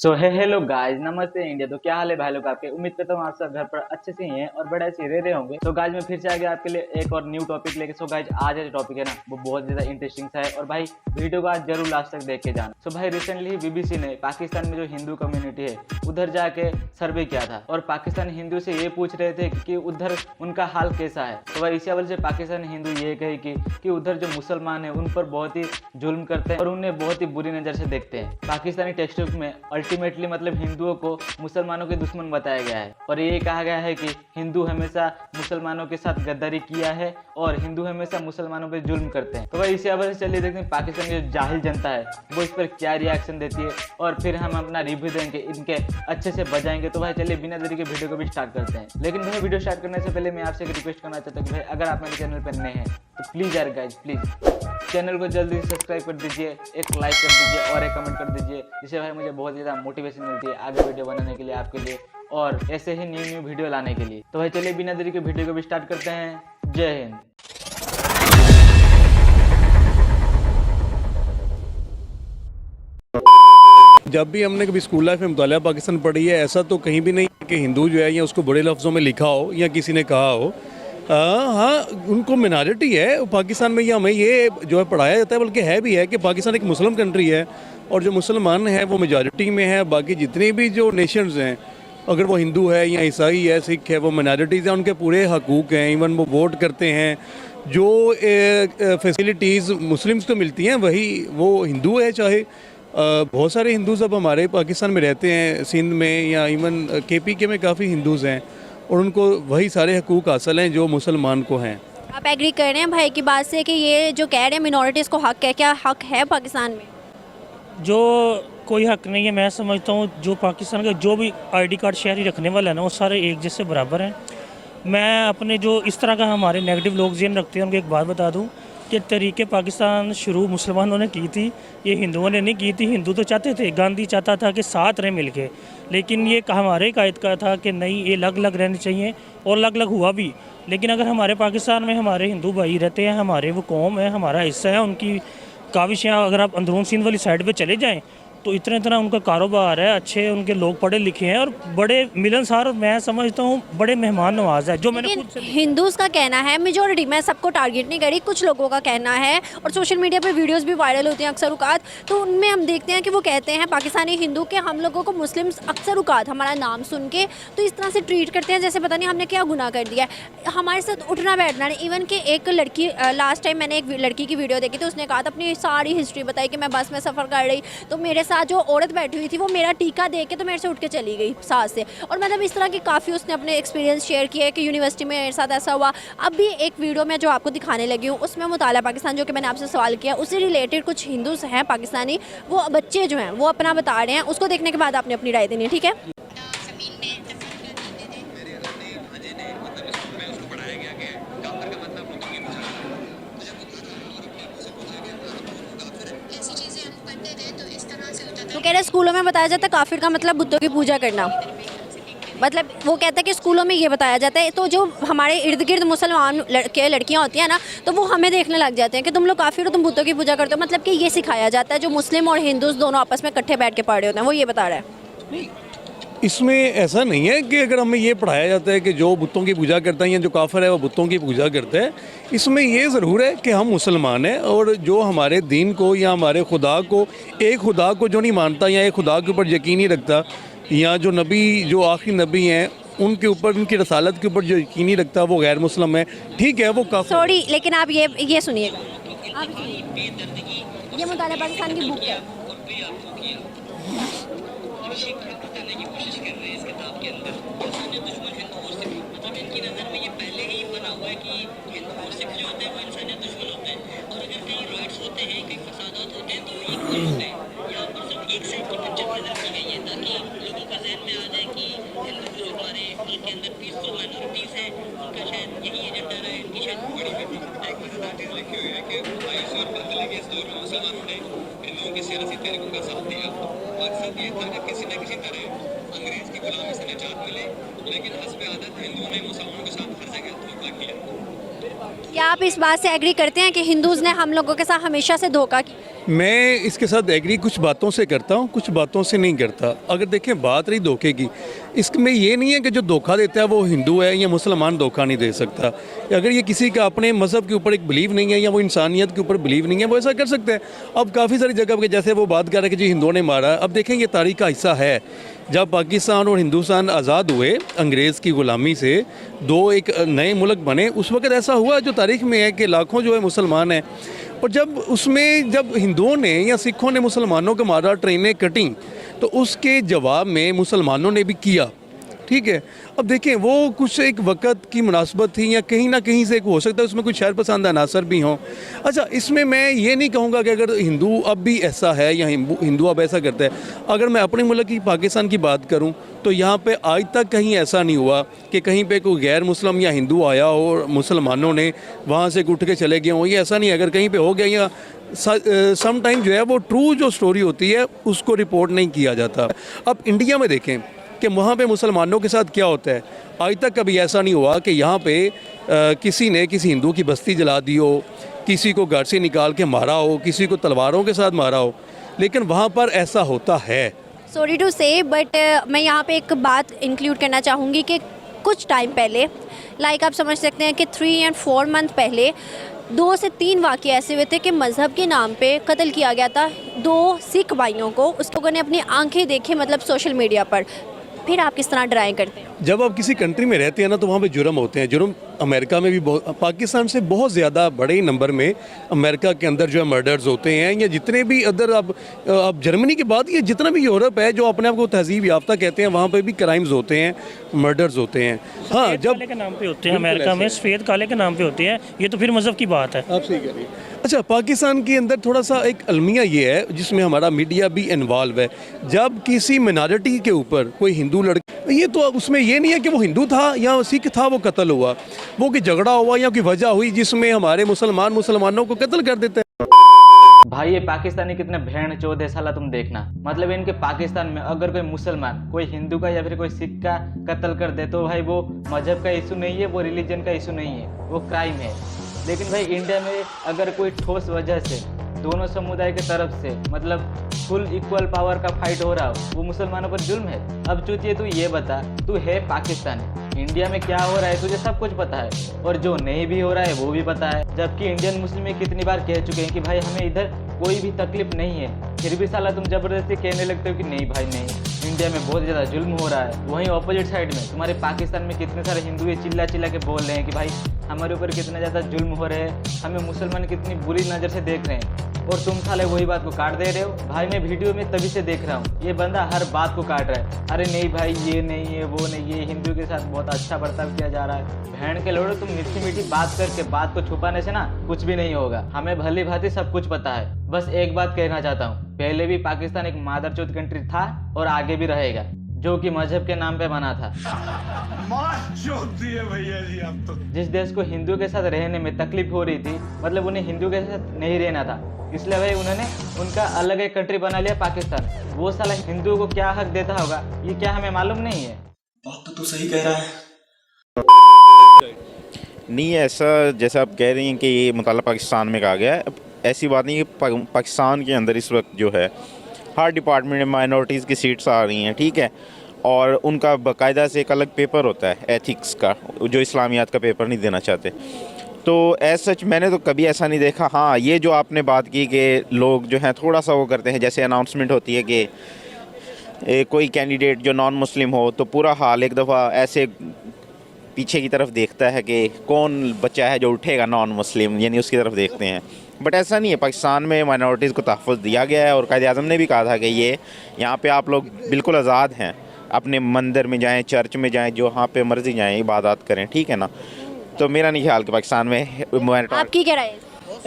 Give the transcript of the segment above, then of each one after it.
सो है hello guys, नमस्ते India. तो क्या हाल है भाई लोग आपके। उम्मीद करता हूँ आप सब घर पर अच्छे से ही हैं और बड़े अच्छे रह रहे होंगे। तो गाइस मैं फिर से आ गया आपके लिए एक और न्यू टॉपिक लेके। सो गाइस आज जो टॉपिक है ना वो बहुत ज्यादा इंटरेस्टिंग सा है और भाई वीडियो को आज जरूर लास्ट तक देख के जाना। सो भाई रिसेंटली बीबीसी ने पाकिस्तान में जो हिंदू कम्युनिटी है उधर जाके सर्वे किया था और पाकिस्तानी हिंदू से ये पूछ रहे थे कि उधर उनका हाल कैसा है। तो भाई इसी वजह से पाकिस्तानी हिंदू ये कहे कि उधर जो मुसलमान है उन पर बहुत ही जुल्म करते हैं और उन्हें बहुत ही बुरी नज़र से देखते हैं। पाकिस्तानी टेक्स्ट बुक में अल्टीमेटली मतलब हिंदुओं को मुसलमानों के दुश्मन बताया गया है और ये कहा गया है कि हिंदू हमेशा मुसलमानों के साथ गद्दारी किया है और हिंदू हमेशा मुसलमानों पर जुल्म करते हैं। तो भाई इसी वजह से चलिए देखते हैं पाकिस्तान की जो जाहिल जनता है वो इस पर क्या रिएक्शन देती है और फिर हम अपना रिव्यू देंगे, इनके अच्छे से बजाएंगे। तो भाई चलिए बिना देरी के वीडियो को भी स्टार्ट करते हैं। लेकिन भाई वीडियो स्टार्ट करने से पहले मैं आपसे एक रिक्वेस्ट करना चाहता हूँ कि भाई अगर आप मेरे चैनल पर नए हैं तो प्लीज़ यार गाइज प्लीज़ चैनल को जल्दी सब्सक्राइब कर दीजिए, एक लाइक कर दीजिए और एक कमेंट कर दीजिए, जिससे भाई मुझे बहुत ज़्यादा मोटिवेशन मिलती है आगे वीडियो बनाने के लिए आपके लिए और ऐसे ही न्यू वीडियो लाने के लिए। तो भाई चलिए बिना देरी के वीडियो को भी स्टार्ट करते हैं। जय हिंद। जब भी हमने कभी स्कूल लाइफ में मुतालिया पाकिस्तान पढ़ी है, ऐसा तो कहीं भी नहीं कि हिंदू जो है या उसको बड़े लफ्ज़ों में लिखा हो या किसी ने कहा हो। हाँ, उनको मिनॉरिटी है पाकिस्तान में, या हमें ये जो है पढ़ाया जाता है, बल्कि है भी है कि पाकिस्तान एक मुस्लिम कंट्री है और जो मुसलमान है वो मेजॉरिटी में है। बाकी जितने भी जो नेशंस हैं, अगर वो हिंदू है या ईसाई है, सिख है, वो मिनॉरिटीज़ हैं, उनके पूरे हकूक़ हैं। इवन वो वोट करते हैं, जो फैसिलिटीज़ मुस्लिम्स को मिलती हैं वही वो हिंदू है। चाहे बहुत सारे हिंदूज़ अब हमारे पाकिस्तान में रहते हैं, सिंध में या इवन KPK में काफ़ी हिंदूज़ हैं और उनको वही सारे हकूक़ हासिल हैं जो मुसलमान को हैं। आप एग्री कर रहे हैं भाई की बात से कि ये जो कह रहे हैं मिनॉरिटीज़ को हक है, क्या हक है पाकिस्तान में? जो कोई हक नहीं है। मैं समझता हूँ जो पाकिस्तान का जो भी ID कार्ड शहरी रखने वाला है ना वो सारे एक जैसे बराबर हैं। मैं अपने जो इस तरह का हमारे नेगेटिव लोग जेन रखते हैं उनको एक बात बता दूँ कि तरीके पाकिस्तान शुरू मुसलमानों ने की थी, ये हिंदुओं ने नहीं की थी। हिंदू तो चाहते थे, गांधी चाहता था कि साथ रहें मिल के, लेकिन ये हमारे कायद का था कि नहीं ये अलग अलग रहने चाहिए और अलग अलग हुआ भी। लेकिन अगर हमारे पाकिस्तान में हमारे हिंदू भाई रहते हैं, हमारे वो कौम है, हमारा हिस्सा है, उनकी काविशें अगर आप अंदरून सिंध वाली साइड पे चले जाएं तो इतना उनका कारोबार है, अच्छे उनके लोग पढ़े लिखे हैं और बड़े मिलनसार, और मैं समझता हूँ बड़े मेहमान नवाज है। जो मैंने खुद से हिंदूज़ का कहना है, मेजॉरिटी, मैं सबको टारगेट नहीं करी, कुछ लोगों का कहना है और सोशल मीडिया पे वीडियोस भी वायरल होती हैं अक्सर उकात, तो उनमें हम देखते हैं कि वो कहते हैं पाकिस्तानी हिंदू के हम लोगों को मुस्लिम्स अक्सर उकात हमारा नाम सुन के तो इस तरह से ट्रीट करते हैं जैसे पता नहीं हमने क्या गुनाह कर दिया है। हमारे साथ उठना बैठना नहीं। इवन कि एक लड़की, लास्ट टाइम मैंने एक लड़की की वीडियो देखी थी, उसने कहा था अपनी सारी हिस्ट्री बताई कि मैं बस में सफ़र कर रही तो मेरे साथ जो औरत बैठी हुई थी वो मेरा टीका दे के तो मेरे से उठ के चली गई साथ से। और मतलब इस तरह की काफ़ी उसने अपने एक्सपीरियंस शेयर किया है कि यूनिवर्सिटी में मेरे साथ ऐसा हुआ। अब भी एक वीडियो में जो आपको दिखाने लगी हूँ उसमें मुतालिया पाकिस्तान जो कि मैंने आपसे सवाल किया उससे रिलेटेड कुछ हिंदूज़ हैं पाकिस्तानी, वो बच्चे जो हैं वो अपना बता रहे हैं, उसको देखने के बाद आपने अपनी राय देनी है, ठीक है? तो कह रहे स्कूलों में बताया जाता है काफिर का मतलब बुतों की पूजा करना, मतलब वो कहता है कि स्कूलों में ये बताया जाता है। तो जो हमारे इर्द गिर्द मुसलमान लड़कियां होती हैं ना तो वो हमें देखने लग जाते हैं कि तुम लोग काफिर हो, तुम बुतों की पूजा करते हो, मतलब कि ये सिखाया जाता है। जो मुस्लिम और हिंदूज दोनों आपस में इकट्ठे बैठ के पढ़ रहे होते हैं, वो ये बता रहा है। इसमें ऐसा नहीं है कि अगर हमें ये पढ़ाया जाता है कि जो बुतों की पूजा करता है या जो काफिर है वो बुतों की पूजा करता है। इसमें ये ज़रूर है कि हम मुसलमान हैं और जो हमारे दीन को या हमारे खुदा को, एक खुदा को जो नहीं मानता या एक खुदा के ऊपर यकीन नहीं रखता, या जो नबी, जो आखिरी नबी हैं उनके ऊपर, उनकी रसालत के ऊपर जो यकीन नहीं रखता वो गैर मुस्लिम है। ठीक है, वो काफिर। सॉरी, लेकिन आप ये सुनिएगा, ये मुतालिया पाकिस्तान की बुक है। क्या आप इस बात से एग्री करते हैं कि हिंदूज़ ने हम लोगों के साथ हमेशा से धोखा किया? मैं इसके साथ एग्री कुछ बातों से करता हूँ, कुछ बातों से नहीं करता। अगर देखें बात रही धोखे की, इसमें ये नहीं है कि जो धोखा देता है वो हिंदू है या मुसलमान धोखा नहीं दे सकता। अगर ये किसी का अपने मज़हब के ऊपर एक बिलीव नहीं है या वो इंसानियत के ऊपर बिलीव नहीं है, वो ऐसा कर सकते हैं। अब काफ़ी सारी जगह पे जैसे वो बात कर रहे हैं कि जी हिंदुओं ने मारा, अब देखें ये तारीख का हिस्सा है। जब पाकिस्तान और हिंदुस्तान आज़ाद हुए अंग्रेज़ की ग़ुलामी से, दो एक नए मुल्क बने, उस वक्त ऐसा हुआ जो तारीख़ में है कि लाखों जो है मुसलमान हैं। और जब उसमें जब हिंदुओं ने या सिखों ने मुसलमानों को मारा, ट्रेनें कटी, तो उसके जवाब में मुसलमानों ने भी किया, ठीक है। अब देखें वो कुछ एक वक़्त की मुनासबत थी या कहीं ना कहीं से हो सकता है उसमें कुछ शहर पसंद अनासर भी हों। अच्छा, इसमें मैं ये नहीं कहूँगा कि अगर हिंदू अब भी ऐसा है या हिंदू अब ऐसा करता है। अगर मैं अपने मुल्क की पाकिस्तान की बात करूँ तो यहाँ पे आज तक कहीं ऐसा नहीं हुआ कि कहीं पे कोई गैर मुस्लिम या हिंदू आया हो और मुसलमानों ने वहाँ से उठ के चले गए हों, ये ऐसा नहीं है। अगर कहीं पे हो गया या सम टाइम जो है वो ट्रू जो स्टोरी होती है उसको रिपोर्ट नहीं किया जाता। अब इंडिया में देखें कि वहाँ पे मुसलमानों के साथ क्या होता है। आज तक कभी ऐसा नहीं हुआ कि यहाँ पे किसी ने किसी हिंदू की बस्ती जला दी हो, किसी को घर से निकाल के मारा हो, किसी को तलवारों के साथ मारा हो, लेकिन वहाँ पर ऐसा होता है। सॉरी टू से बट मैं यहाँ पे एक बात इंक्लूड करना चाहूँगी कि कुछ टाइम पहले, लाइक आप समझ सकते हैं कि 3 और 4 मंथ पहले 2 से 3 वाक़ये ऐसे हुए थे कि मज़हब के नाम पे कत्ल किया गया था 2 सिख भाइयों को। उस लोगों ने अपनी आंखें देखी, मतलब सोशल मीडिया पर। फिर आप किस तरह ड्राइंग करते हैं? जब आप किसी कंट्री में रहते हैं ना तो वहाँ पे जुर्म होते हैं। जुर्म अमेरिका में भी पाकिस्तान से बहुत ज़्यादा बड़े ही नंबर में अमेरिका के अंदर जो है मर्डर्स होते हैं, या जितने भी अदर अब जर्मनी के बाद ये जितना भी यूरोप है जो अपने आप को तहजीब याफ्ता कहते हैं, वहाँ पे भी क्राइम्स होते हैं, मर्डर्स होते हैं। हाँ, जब काले के नाम पे होते हैं अमेरिका में, सफ़ेद काले के नाम पे होते हैं, ये तो फिर मज़हब की बात है। आप सही कह रही हैं। अच्छा, पाकिस्तान के अंदर थोड़ा सा एक अलमिया ये है जिसमें हमारा मीडिया भी इन्वॉल्व है। जब किसी मिनॉरिटी के ऊपर कोई हिंदू लड़का, ये तो उसमें ये नहीं है कि वो हिंदू था या सिख था वो कत्ल हुआ, वो कि झगड़ा हुआ या कोई वजह हुई जिसमें हमारे मुसलमानों को कत्ल कर देते हैं। भाई ये पाकिस्तानी कितने भेड़ चौधे साला तुम देखना। मतलब इनके पाकिस्तान में अगर कोई मुसलमान कोई हिंदू का या फिर कोई सिख का कत्ल कर दे तो भाई वो मजहब का इशू नहीं है, वो रिलीजन का इशू नहीं है, वो क्राइम है। लेकिन भाई इंडिया में अगर कोई ठोस वजह से दोनों समुदाय की तरफ से मतलब फुल इक्वल पावर का फाइट हो रहा हो, वो मुसलमानों पर जुल्म है। अब चूतिए तू ये बता, तू है पाकिस्तानी, इंडिया में क्या हो रहा है तुझे सब कुछ पता है, और जो नहीं भी हो रहा है वो भी पता है। जबकि इंडियन मुस्लिम में कितनी बार कह चुके हैं कि भाई हमें इधर कोई भी तकलीफ नहीं है, फिर भी साला तुम जबरदस्ती कहने लगते हो कि नहीं भाई नहीं, इंडिया में बहुत ज़्यादा जुल्म हो रहा है। वहीं ऑपोजिट साइड में तुम्हारे पाकिस्तान में कितने सारे हिंदू ये चिल्ला चिल्ला के बोल रहे हैं कि भाई हमारे ऊपर कितना ज़्यादा जुल्म हो रहे हैं, हमें मुसलमान कितनी बुरी नज़र से देख रहे हैं, और तुम साले वही बात को काट दे रहे हो। भाई मैं वीडियो में तभी से देख रहा हूँ, ये बंदा हर बात को काट रहा है। अरे नहीं भाई ये नहीं है, वो नहीं है, हिंदू के साथ बहुत अच्छा बर्ताव किया जा रहा है। बहन के लोड़ो, तुम मीठी मीठी बात करके बात को छुपाने से ना कुछ भी नहीं होगा। हमें भली भांति सब कुछ पता है। बस एक बात कहना चाहता हूँ, पहले भी पाकिस्तान एक मादरचोद कंट्री था और आगे भी रहेगा, जो कि मजहब के नाम पे बना था। भैया जी आप तो। जिस देश को हिंदू के साथ रहने में तकलीफ हो रही थी, मतलब उन्हें हिंदू के साथ नहीं रहना था, इसलिए भाई उन्होंने उनका अलग एक कंट्री बना लिया पाकिस्तान। वो साला हिंदुओं को क्या हक देता होगा ये क्या हमें मालूम नहीं है। बात तो तू सही कह रहा है। नहीं ऐसा जैसा आप कह रही हैं कि ये मुताल्ला पाकिस्तान में कहा गया है, ऐसी बात नहीं कि पाकिस्तान के अंदर इस वक्त जो है हर डिपार्टमेंट में माइनॉरिटीज़ की सीट्स आ रही हैं, ठीक है, और उनका बाकायदा से एक अलग पेपर होता है एथिक्स का, जो इस्लामियात का पेपर नहीं देना चाहते। तो एज सच मैंने तो कभी ऐसा नहीं देखा। हाँ, ये जो आपने बात की कि लोग जो हैं थोड़ा सा वो करते हैं, जैसे अनाउंसमेंट होती है कि कोई कैंडिडेट जो नॉन मुस्लिम हो तो पूरा हाल एक दफ़ा ऐसे पीछे की तरफ देखता है कि कौन बच्चा है जो उठेगा नॉन मुस्लिम, यानी उसकी तरफ देखते हैं। बट ऐसा नहीं है, पाकिस्तान में माइनॉरिटीज़ को तहफ़्फ़ुज़ दिया गया है और कायद-ए-आज़म ने भी कहा था कि ये यहाँ पे आप लोग बिल्कुल आज़ाद हैं, अपने मंदिर में जाएं, चर्च में जाएं, जो वहाँ पे मर्ज़ी जाएं, इबादत करें, ठीक है ना। तो मेरा नहीं ख्याल कि पाकिस्तान में आपकी क्या राय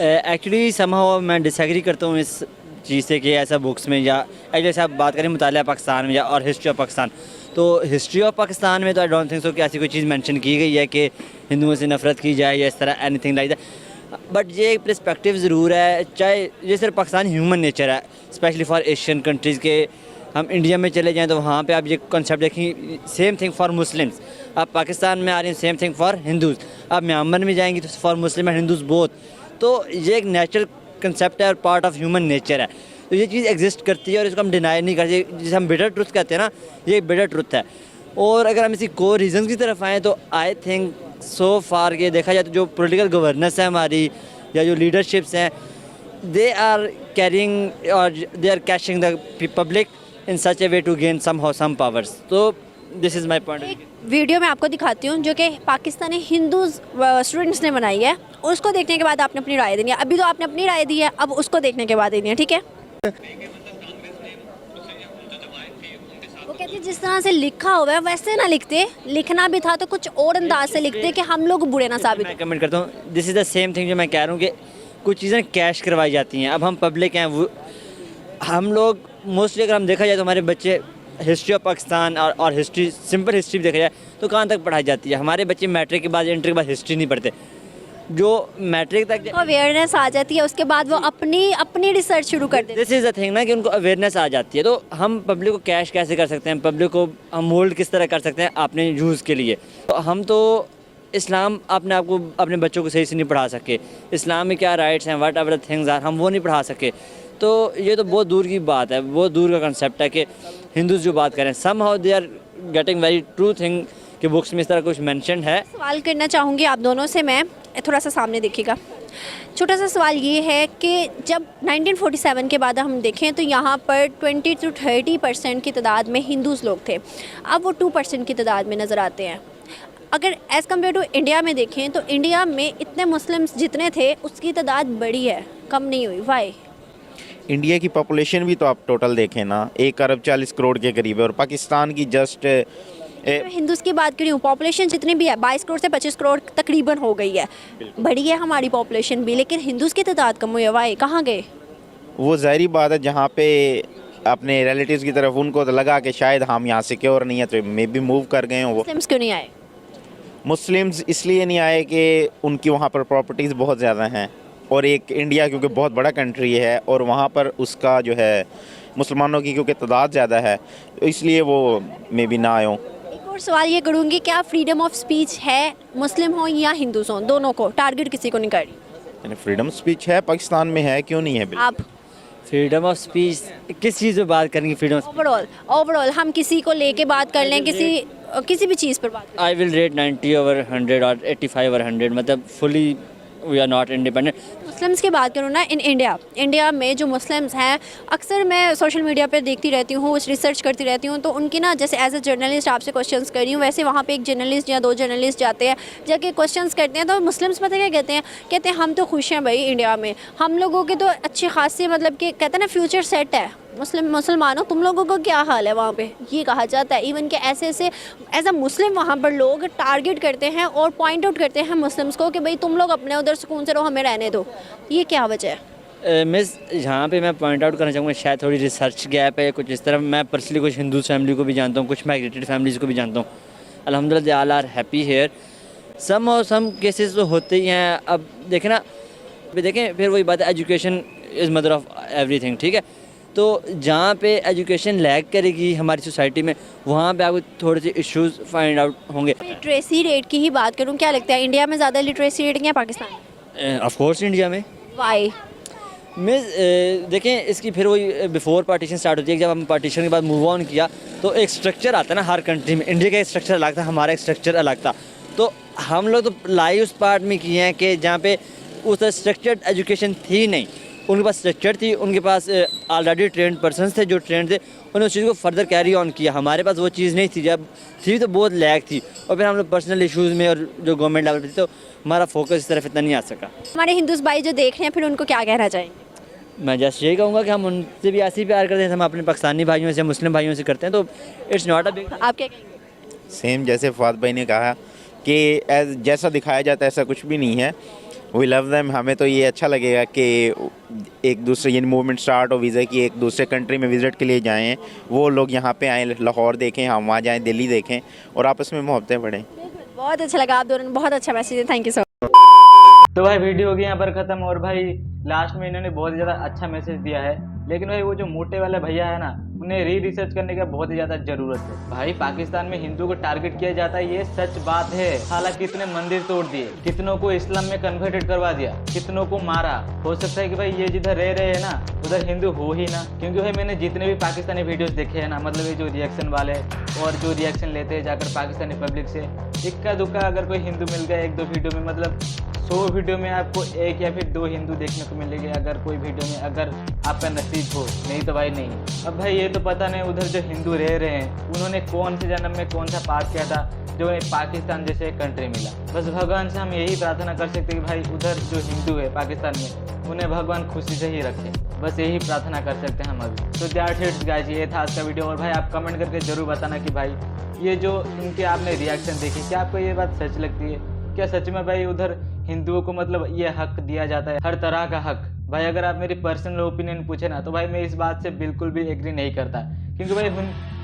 है? एक्चुअली समहाउ मैं डिसएग्री करता हूँ इस चीज़ से कि ऐसा बुक्स में या जैसे आप बात करें मुतालिया पाकिस्तान में या और हिस्ट्री ऑफ पाकिस्तान, तो हिस्ट्री ऑफ पाकिस्तान में तो आई डोंट थिंक सो कि ऐसी कोई चीज़ मेंशन की गई है कि हिंदुओं से नफ़रत की जाए या इस तरह एनीथिंग लाइक दैट। बट ये एक पर्सपेक्टिव ज़रूर है, चाहे ये सिर्फ पाकिस्तान ह्यूमन नेचर है, स्पेशली फॉर एशियन कंट्रीज़ के। हम इंडिया में चले जाएँ तो वहाँ पे आप ये कॉन्सेप्ट देखें, सेम थिंग फॉर मुस्लिम्स। आप पाकिस्तान में आ रहे हैं, सेम थिंग फॉर हिंदूज़। आप म्यांमार में जाएंगी तो for Muslim and Hindus both. तो ये एक नेचुरल कंसेप्ट है और पार्ट ऑफ ह्यूमन नेचर है। तो ये चीज़ एग्जिस्ट करती है और इसको हम डिनाई नहीं करते, जिसे हम बिटर ट्रुथ कहते हैं ना, ये बिटर ट्रुथ है। और अगर हम इसी कोर रीज़न की तरफ आएँ तो आई थिंक सो फार ये देखा जाए तो जो पॉलिटिकल गवर्नेंस है हमारी या जो लीडरशिप्स हैं, दे आर कैरिंग और they are cashing the public in such a way to gain some powers. तो this is my point. Video मैं आपको दिखाती हूँ जो कि पाकिस्तानी हिंदू स्टूडेंट्स ने बनाई है, उसको देखने के बाद आपने अपनी राय देनी है। अभी तो आपने अपनी राय दी है, अब उसको देखने के बाद देनी है, ठीक है। वो कहते हैं जिस तरह से लिखा हुआ है वैसे ना लिखते, लिखना भी था तो कुछ और अंदाज से लिखते कि हम लोग बुरे ना साबित मैं कमेंट करता हूँ, this is the same thing जो मैं कह रहा हूँ कि कुछ चीज़ें कैश करवाई जाती हैं। अब हम पब्लिक हैं, वो हम लोग मोस्टली अगर हम देखा जाए तो हमारे बच्चे हिस्ट्री ऑफ पाकिस्तान और हिस्ट्री, सिंपल हिस्ट्री भी देखा जाए तो कहाँ तक पढ़ाई जाती है। हमारे बच्चे मैट्रिक के बाद, इंटर के बाद हिस्ट्री नहीं पढ़ते। जो मैट्रिक तक अवेयरनेस आ जाती है, उसके बाद वो अपनी रिसर्च शुरू कर देते हैं। दिस इज़ द थिंग ना कि उनको अवेयरनेस आ जाती है। तो हम पब्लिक को कैश कैसे कर सकते हैं, पब्लिक को हम मोल्ड किस तरह कर सकते हैं अपने यूज़ के लिए। तो हम तो इस्लाम अपने आप को, अपने बच्चों को सही से नहीं पढ़ा सके, इस्लाम में क्या राइट्स हैं, व्हाट एवर थिंग्स आर, हम वो नहीं पढ़ा सके। तो ये तो बहुत दूर की बात है, बहुत दूर का कंसेप्ट है कि हिंदूज जो बात करें, somehow they are getting very true thing कि बुक्स में इस तरह कुछ मेंशन है। सवाल करना चाहूँगी आप दोनों से मैं, थोड़ा सा सामने देखिएगा। छोटा सा सवाल ये है कि जब 1947 के बाद हम देखें तो यहाँ पर 20 to 30% की तादाद में हिंदूज़ लोग थे, अब वो 2% की तादाद में नज़र आते हैं। अगर एज़ कम्पेयर टू इंडिया में देखें तो इंडिया में इतने मुस्लिम्स जितने थे उसकी तादाद बढ़ी है, कम नहीं हुई। वाई? इंडिया की पॉपुलेशन भी तो आप टोटल देखें ना, 1 अरब 40 करोड़ के करीब है, और पाकिस्तान की जस्ट हिंदूज़ की बात करूँ, पॉपुलेशन जितनी भी है 22 करोड़ से 25 करोड़ तकरीबन हो गई है, बढ़ी है हमारी पॉपुलेशन भी, लेकिन हिंदूज़ की तादाद कम हुई है। वाई? कहाँ गए? वो ज़ाहिरी बात है, जहाँ पे अपने रिलेटिव्स की तरफ उनको तो लगा कि शायद हम यहाँ सिक्योर नहीं है तो मे भी मूव कर गए हों। वो मुस्लिम्स क्यों नहीं आए? मुस्लिम्स इसलिए नहीं आए कि उनकी वहाँ पर प्रॉपर्टीज़ बहुत ज़्यादा हैं, और एक इंडिया क्योंकि बहुत बड़ा कंट्री है और वहाँ पर उसका जो है मुसलमानों की क्योंकि तादाद ज़्यादा है, तो इसलिए वो मे भी ना आए हों। एक और सवाल ये करूँगी, क्या फ्रीडम ऑफ स्पीच है, मुस्लिम हो या हिंदूज़ हों, दोनों को, टारगेट किसी को नहीं कर रही? फ्रीडम स्पीच है पाकिस्तान में, है क्यों नहीं है? आप फ्रीडम ऑफ स्पीच किस चीज़ पे बात करेंगे? फ्रीडम ओवरऑल हम किसी को लेके बात कर लें, किसी भी चीज़ पर बात करें। आई विल रेट 90 over 100 और 85 over 100, मतलब fully we are not independent. Muslims की बात करूँ ना, इंडिया में जो मुस्लिम्स हैं, अक्सर मैं सोशल मीडिया पर देखती रहती हूँ, रिसर्च करती रहती हूँ, तो उनकी ना, जैसे एज ए जर्नलिस्ट आपसे क्वेश्चंस कर रही हूँ, वैसे वहाँ पे एक जर्नलिस्ट या 2 जर्नलिस्ट जाते हैं, जाके क्वेश्चंस करते हैं, तो मुस्लिम्स पता क्या कहते हैं हम तो खुश हैं भाई इंडिया में, हम लोगों के तो अच्छी खासी, मतलब कि कहते हैं ना फ्यूचर सेट है, मुसलमानों तुम लोगों का क्या हाल है वहाँ पे, ये कहा जाता है। इवन के ऐसे एज अ मुस्लिम वहाँ पर लोग टारगेट करते हैं और पॉइंट आउट करते हैं मुस्लिम्स को कि भाई तुम लोग अपने उधर सुकून से रहो, हमें रहने दो। ये क्या वजह है? मिस, यहाँ पे मैं पॉइंट आउट करना चाहूँगा, शायद थोड़ी रिसर्च गैप है कुछ इस तरह। मैं पर्सनली कुछ हिंदू फैमिली को भी जानता हूँ, कुछ माइग्रेटेड फैमिलीज़ को भी जानता हूँ, अल्हम्दुलिल्लाह they all are happy here. Some cases तो होते ही हैं। अब देखें ना, देखें फिर वही बात है, education is mother of everything, ठीक है। तो जहाँ पे एजुकेशन लैग करेगी हमारी सोसाइटी में, वहाँ पे आपको थोड़े से इश्यूज फाइंड आउट होंगे। लिटरेसी रेट की ही बात करूँ, क्या लगता है इंडिया में ज़्यादा लिटरेसी रेट है पाकिस्तान में? ऑफ कोर्स इंडिया में। वाई? मिस, देखें इसकी फिर वही बिफोर पार्टीशन स्टार्ट होती है। जब हम पार्टीशन के बाद मूव ऑन किया तो एक स्ट्रक्चर आता है ना हर कंट्री में। इंडिया का एक स्ट्रक्चर अलग था, हमारा एक स्ट्रक्चर अलग था। तो हम लोग तो लाई उस पार्ट में किए हैं कि जहाँ पे उस स्ट्रक्चर्ड एजुकेशन थी नहीं, उनके पास स्ट्रक्चर थी, उनके पास ऑलरेडी ट्रेंड पर्सन्स थे जो ट्रेंड थे, उन्होंने उस चीज़ को फर्दर कैरी ऑन किया। हमारे पास वो चीज़ नहीं थी, जब थी तो बहुत लैग थी, और फिर हम लोग पर्सनल इश्यूज़ में और जो गवर्नमेंट लेवल पर थे तो हमारा फोकस इस तरफ इतना नहीं आ सका। हमारे हिंदूज़ भाई जो देख रहे हैं फिर उनको क्या कहना चाहेंगे? मैं जस्ट यही कहूँगा कि हम उनसे भी ऐसे ही प्यार करते हैं, हम अपने पाकिस्तानी भाइयों से, मुस्लिम भाइयों से करते हैं, तो इट्स नॉट अ बिग। आप क्या कहेंगे? सेम जैसे फवाद भाई ने कहा कि जैसा दिखाया जाता है ऐसा कुछ भी नहीं है। We love them. हमें तो ये अच्छा लगेगा कि एक दूसरे यानी मूवमेंट स्टार्ट हो वीज़ा की, एक दूसरे कंट्री में विज़िट के लिए जाएं, वो लोग यहाँ पे आएँ, लाहौर देखें, हम वहाँ जाएं, दिल्ली देखें, और आपस में मोहब्बतें बढ़ें। बहुत अच्छा लगा, आप दोनों ने बहुत अच्छा मैसेज है, थैंक यू सो मच। तो भाई वीडियो होगी यहाँ पर ख़त्म। और भाई लास्ट में इन्होंने बहुत ज़्यादा अच्छा मैसेज दिया है लेकिन भाई वो जो मोटे वाले भैया है ना, उन्हें रिसर्च करने की बहुत ही ज्यादा जरूरत है। भाई पाकिस्तान में हिंदू को टारगेट किया जाता है, ये सच बात है। हालांकि कितने मंदिर तोड़ दिए, कितनों को इस्लाम में कन्वर्टेड करवा दिया, कितनों को मारा। हो सकता है कि भाई ये जिधर रह रहे हैं ना उधर हिंदू हो ही ना, क्योंकि भाई मैंने जितने भी पाकिस्तानी वीडियोस देखे हैं ना, मतलब ये जो रिएक्शन वाले और जो रिएक्शन लेते हैं जाकर पाकिस्तानी पब्लिक से, इक्का दुक्का अगर कोई हिंदू मिल गया एक दो वीडियो में, मतलब 100 वीडियो में आपको 1 या फिर 2 हिंदू देखने को मिलेंगे अगर कोई वीडियो में, अगर आपका नसीब हो, नहीं तो भाई नहीं। अब भाई ये तो पता नहीं उधर जो हिंदू रह रहे हैं उन्होंने कौन से जन्म में कौन सा पाप किया था जो पाकिस्तान जैसे कंट्री मिला। बस भगवान से हम यही प्रार्थना कर सकते हैं कि भाई उधर जो हिंदू है पाकिस्तान में उन्हें भगवान खुशी से ही रखे, बस यही प्रार्थना कर सकते हैं हम अभी। तो दैट्स इट गाइस, ये था आज का वीडियो। और भाई आप कमेंट करके जरूर बताना कि भाई ये जो इनके आपने रिएक्शन देखे, क्या आपको ये बात सच लगती है? क्या सच में भाई उधर हिंदुओं को मतलब ये हक दिया जाता है, हर तरह का हक? भाई अगर आप मेरी पर्सनल ओपिनियन पूछे ना तो भाई मैं इस बात से बिल्कुल भी एग्री नहीं करता, क्योंकि भाई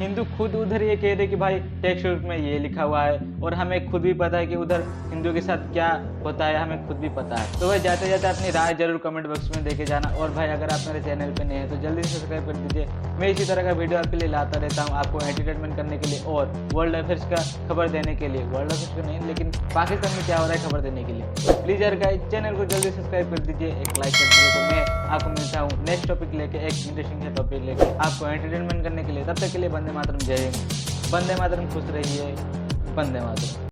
हिंदू खुद उधर ये कह रहे कि भाई टेक्स्ट बुक में ये लिखा हुआ है, और हमें खुद भी पता है कि उधर हिंदुओं के साथ क्या होता है, हमें खुद भी पता है। तो भाई जाते जाते अपनी राय जरूर कमेंट बॉक्स में देके जाना। और भाई अगर आप मेरे चैनल पे नए हैं तो जल्दी से सब्सक्राइब कर दीजिए। मैं इसी तरह का वीडियो आपके लिए लाता रहता हूँ, आपको एंटरटेनमेंट करने के लिए और वर्ल्ड अफेयर्स का खबर देने के लिए। वर्ल्ड अफेयर्स का नहीं, लेकिन पाकिस्तान में क्या हो रहा है खबर देने के लिए। तो प्लीज़ यार गाइस चैनल को जल्दी सब्सक्राइब कर दीजिए, एक लाइक कर दीजिए। तो मैं आपको मिलता हूँ नेक्स्ट टॉपिक लेके, एक इंटरेस्टिंग टॉपिक लेके आपको एंटरटेनमेंट करने के लिए। तब तक के लिए वंदे मातरम, जय हिंद। वंदे मातरम, खुश रहिए, वंदे मातरम।